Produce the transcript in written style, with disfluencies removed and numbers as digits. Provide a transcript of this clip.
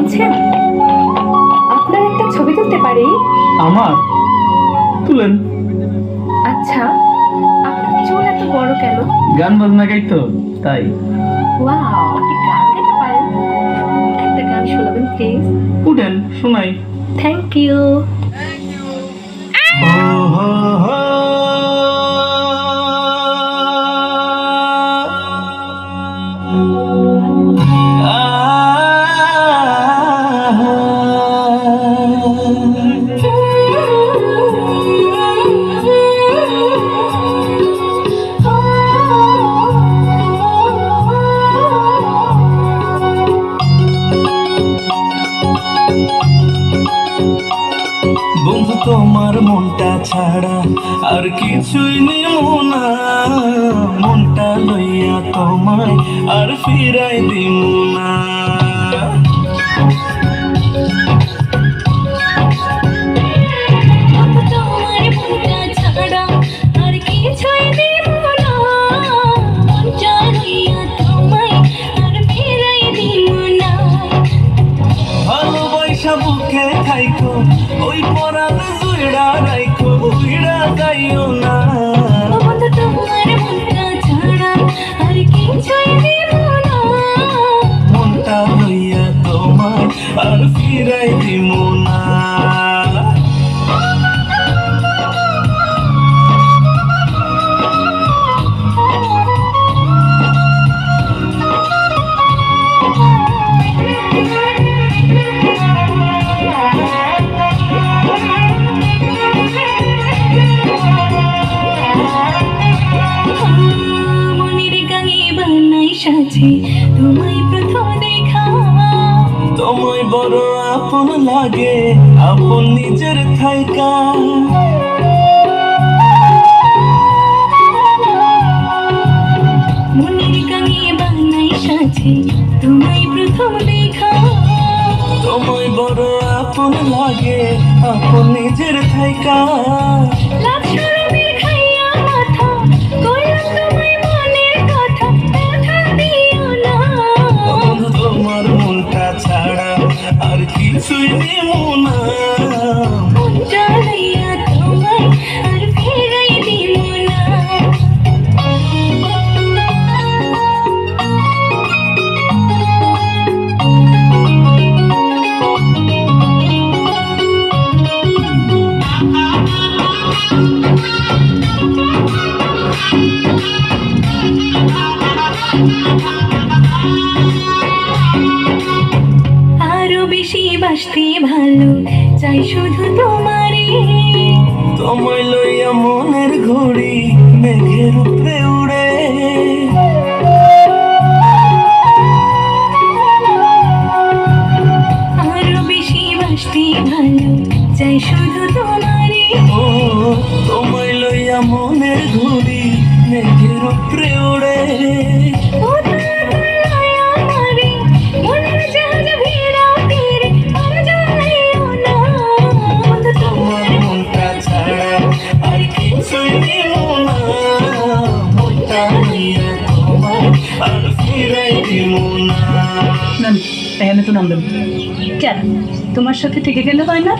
শুনছেন? আপনার একটা ছবি তুলতে পারি? আমার? তুলেন। আচ্ছা, আপনার চুল এত বড় কেন? গান বাজনা গাইতো তাই। ওয়াও, আপনি গান গাইতে পারেন? একটা গান শোনাবেন প্লিজ? উঠেন শোনাই। Thank you. বন্ধু তোমার মনটা ছাড়া আর কিছুই নিব না, মনটা লইয়া তোমায় আর ফিরাই দিব না। ভালোবাসা বুকে থাইকো, ওই পরাণে জুড়া রাইকো, উইড়া যাইও না। মনটা লইয়া তোমায় আর ফিরাই দিব না। তোমায় প্রথম দেখা, তোমায় বড় আপন লাগে, আপন নিজের থাইকা। মনের গাঙে বানাই সাজে, তোমায় প্রথম দেখা। তোমায় বড় আপন লাগে, আপন নিজের থাইকা। লাজ শরমের খাইয়া মাথা, কইলাম তোমায় মনের কথা, ব্যথা দিও না। বন্ধু তোমার মনটা ছাড়া আর কিছুই নিব না, মনটা লইয়া তোমায় আর ফিরাই দিব না। আরো বেশি বাসতে ভালো চাই শুধু তোমারে, তোমায় লইয়া মনের ঘড়ি মেঘের উপরে উড়ে। আরো বেশি বাসতে ভালো চাই শুধু তোমারে। ও তোমায় লইয়া মনের ঘড়ি মেঘের উপরে উড়ে। ও তোমায় আমারে মনের জাহাজ ভিড়াও তীরে, আর জ্বালাইও না। বন্ধু তোমার মনটা ছাড়া আর কিছুই নিব না, মনটা লইয়া তোমায় আর ফিরাই দিব না। নেন এখানে তো নাম দেন। কেন, তোমার সাথে থেকে গেলে হয় না?